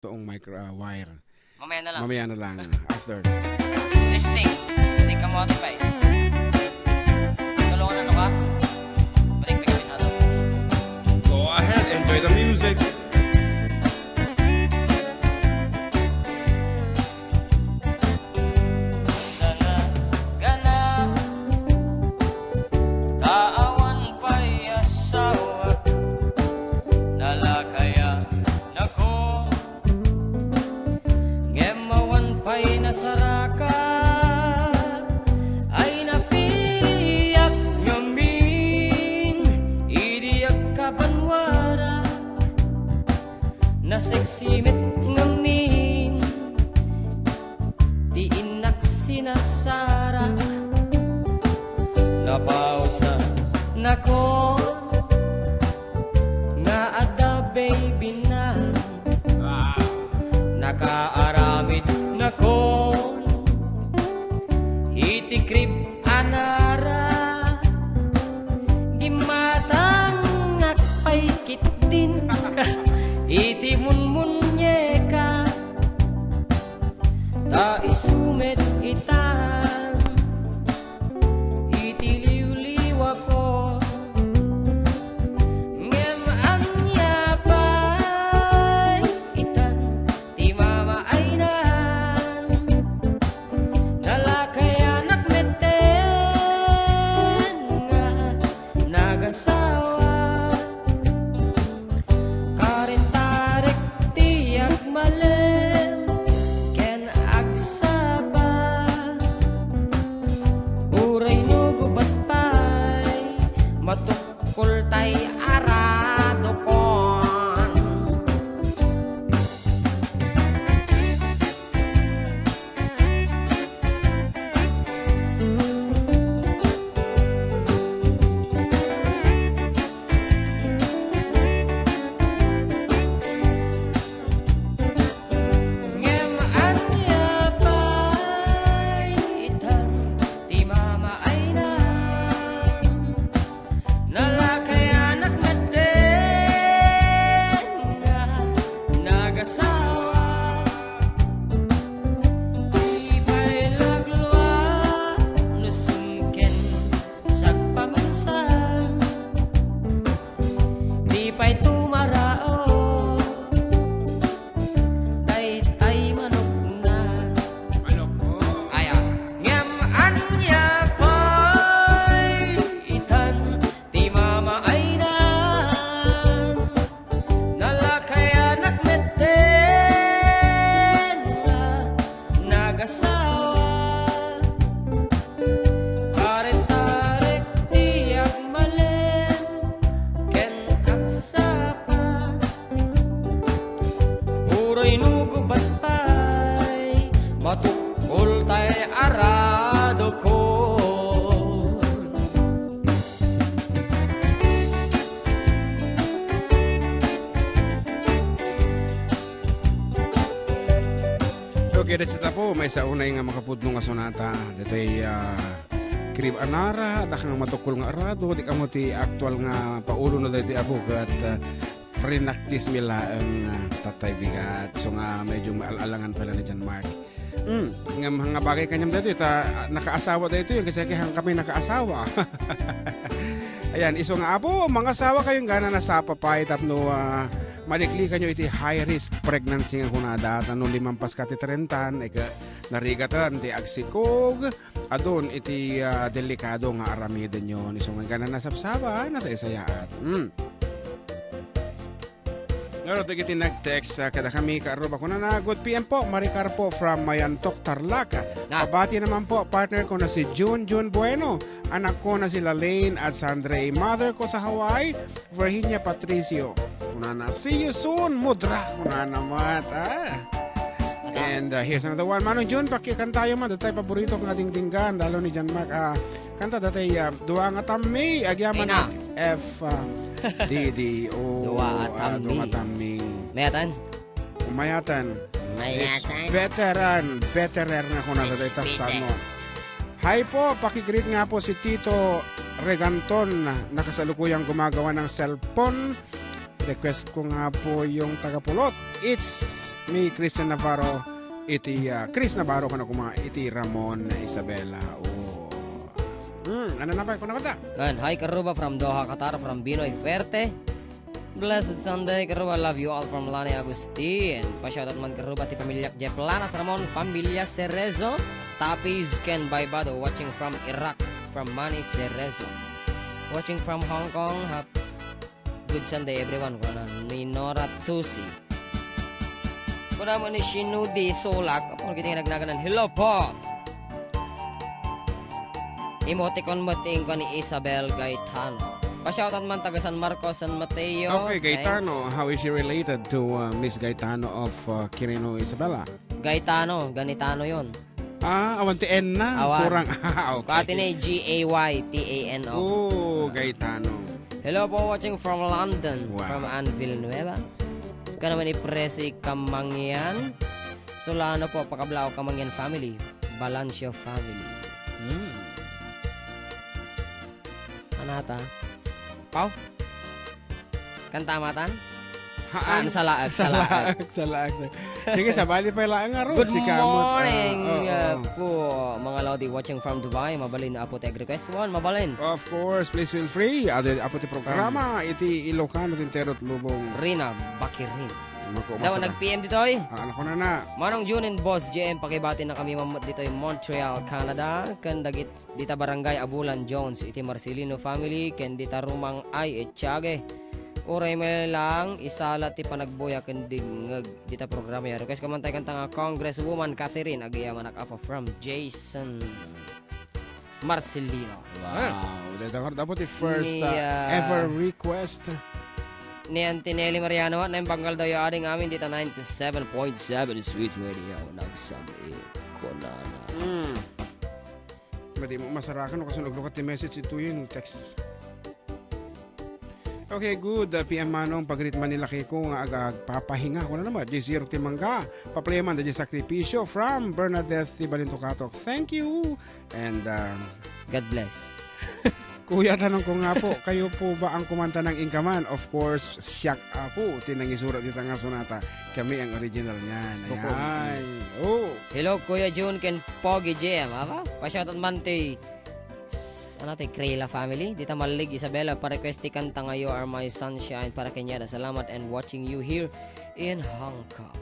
toong wire. Mamaya na lang. Mamaya na lang. After. Listing. Hindi ka modify. Tulungan ano ka? Balik pa kami sa ato. Go ahead, enjoy the music. Naseksimit ngamin di inak sinasara napausa nako nga ada baby na nakaaramid nako itikrib anara gimatang ngakpay kitin iti munmunyeka ta isumet itang iti liwliwa ko ngem anya pay itan ti mama ainan nalakay anak meten nga nagasawa matukul tay arado kon ngem anya pay itan ti mama aina nalakay anak meten nga nagasawa di pa'y lagluwa nusungken sagpamansan di pa'y tumarao daytay manok na Manok ko. aya ngem anya pa'y itan ti mama ainan nalakay anak meten nga nagasawa karentarek tiyak malen ken aksapa uray nugubat pay matukol tay arado ko Okay, that's it po. May saunay nga makapudno nga sonata. Datay krib anara, dakang matukol nga arado, di kamo ti actual nga paulo na dati ako at rinaktis mila ang tatay bigat. So nga medyo maalalangan pala ni John Mark. Nga mga bagay kanyang dito, nakaasawa dito yun kasi kami nakaasawa. Ayan, iso nga po, mga asawa kayong gana na sa papay tapno malikli kanyo iti high risk pregnancy nga kunada tanong limampas katitrentan narigatan ti agsikog adon iti delikado nga aramiden yon iso nga gana nasapsaba nasa isayaat. Lalo tigiti nag-text kada kami karoba ko na good PM po Maricar po from Mayantok Tarlac. Kabati naman po partner ko na si June Bueno, anak ko na sila Lane at Sandre, mother ko sa Hawaii Virginia Patricio. Kuna na see you soon Mudra kuna naman And here's another one. Manong June, pakikan tayo man. Datay paborito kong ating tinggan. Lalo ni John Mark. Kanta datay Dua nga Tammi. Agyaman ng F. D, O. Dua nga Tammi. Mayatan? Umayatan. Mayatan. Veteran na ko na datay tasano. Hi po, pakigreet nga po si Tito Reganton na kasalukuyang gumagawa ng cellphone. Request ko nga po yung tagapulot. It's mi Christian Navarro, iti Chris Navarro kana kuma iti Ramon Isabela. Ano na pa ko na kata? And hi Karuba from Doha, Qatar, from Binoy Fuerte. Blessed Sunday, Karuba, love you all from Lani Agustin. Pa-shoutout man Karuba, ti pamilya Jeff Lanas Ramon, pamilya Cerezo. Tapiz Ken Baybado, watching from Iraq, from Manny Cerezo. Watching from Hong Kong, good Sunday everyone. Kuna ni Nora Tusi. Kuna mo ni Shinudi Solak. Kapag kita nagnagan hello po. Emoticon mating ko ni Isabel Gaetano. Pa-shoutout man taga San Marcos, San Mateo. Okay, Gaetano. How is she related to Miss Gaetano of Quirino Isabela? Gaetano, ganitano yon. Awan ti N na. Awan. Kurang. Okay. Kati ni Gaytano. Gaetano. Hello po, watching from London. Wow. From Anne Villanueva. Ka naman ni Presi Kamangyan. Solano po, Pakablao Kamangyan family. Balancio family. Anata? Pau? Kantamatan? Salaag. Salaag. Sige, sabali pa lang nga ro. Good si Kamot. morning Oo. po mga Lodi watching from Dubai. Mabalin na Apote Request 1. Mabalin. Of course, please feel free. Apo ti programa, iti Ilocano, Tinterot, Lubong. Rina Bakirin. Mako, Daw masarap. nag-PM ditoy. Ano ko na. Manong June and Boss JM pakibati na kami mamot ditoy Montreal, Canada. Ken dagit dita barangay Abulan Jones iti Marcelino family ken dita Rumang ay Etiage. Uray may lang isala ti panagboya ken dingeg dita programa ya. Request kamantay kanta nga Congresswoman Catherine agiyaman ako from Jason Marcelino. Wow. Dapat ti first Ni, ever request. Ni Antinelli Mariano at nang banggal daw yung ading amin dito 97.7 Sweet Radio nagsabi ko na. Madi mo masarakan kasi naglukat ti message ito yung text. Okay, good. PM Manong pagrit Manila ko nga agag papahinga ko na naman. J0 Timangga. Paplayaman da sakripisyo from Bernadette Tibalintokatok. Thank you. And God bless. Kuya, tanong ko nga po, kayo po ba ang kumanta ng Inkaman? Of course, siyak po. Tinangisurat dito nga sonata. Kami ang original niyan. Ayan. Oh. Hello Kuya June ken Pogi JM. Apa? Pa-shoutout man ti Krela family. Dita Malig Isabela pa-requesti kanta nga You Are My Sunshine para kanyada. Salamat and watching you here in Hong Kong.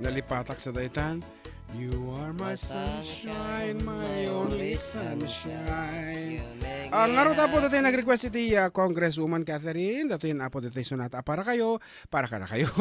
Nalipatak sa daytan. You are my sunshine, my only sunshine. Ngaro tapo dati nag-request iti Congresswoman Catherine. Dato yun apo dati sonata para kayo. Para kada kayo.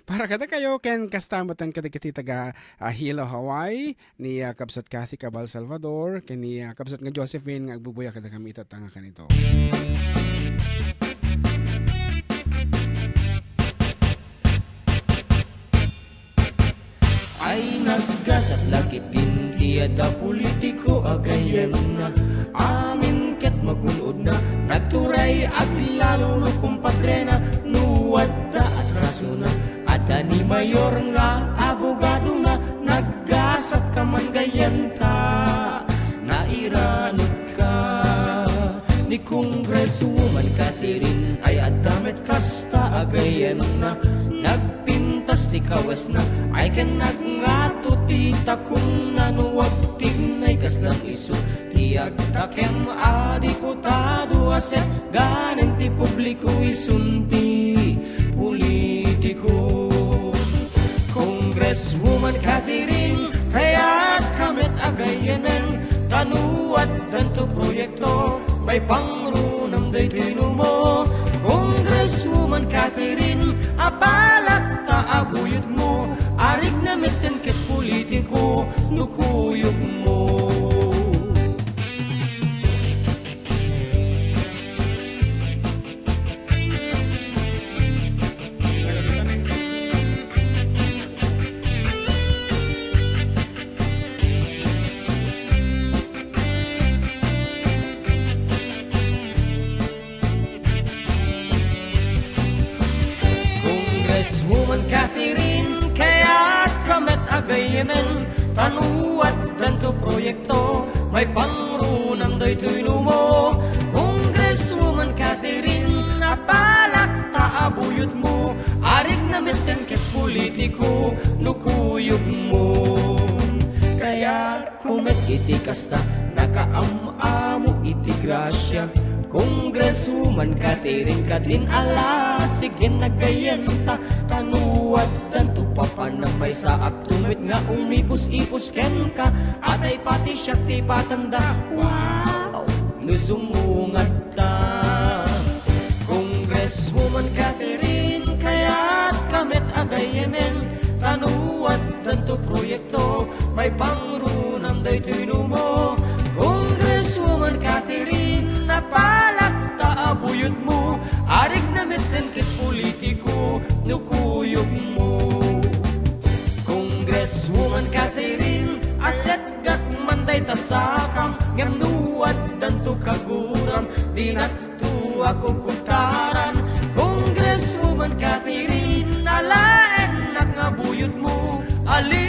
Para kada kayo. Ken kastamatan kadikiti taga Hilo, Hawaii. Ni Kabsat Cathy Cabal Salvador. Ken ni Kabsat nga Josephine nga agbubuya kada kami itatanga kanito. Ay naggasat lakit din tiyada politiko agayan na amin ket magunod na nagturay ag lalo no kumpadre na nuwadda at raso na at ni mayor nga abogado na naggasat ka man gayanta nairanod ka ni Congresswoman Catherine ay adamet kasta agayan na nagpintas ti kawas na ay ken nagngato ti takong nanuwag tignay kaslang iso tiyag takem a diputado aset ganen ti publiko isunti politiko Congresswoman Catherine kaya't kamit agayanan tanuat danto proyekto may pangrunam day tinumo Congresswoman Catherine apalak ta abuyot mo arig na meten ket politiko nukuyog mo Congresswoman Catherine kaya't kamet agayemen tanuat danto proyekto may pangrunam day tuynumo Congresswoman Catherine napalak ta abuyot mo arig na meten ket politiko politiko nukuyog mo. Kaya kumet iti kasta nakaamamo iti grasya, Congresswoman Catherine Katin ala sige nagayenta tanuwad tanto papanamay sa aktumit nga umipos-ipos ken ka atay pati siya ti patanda wow nusumungat ta. Congresswoman Catherine kaya't kamet agayemen tanuwad tanto proyekto may pangrunam day tinumo. Congresswoman Catherine napalakta abuyot mo arig na meten kit politiko nukuyog mo. Congresswoman Catherine aset gat manday tasakam ngem nuwad danto kaguram di natuwa kukutaran. Congresswoman Catherine alaen nak ngabuyot mo ali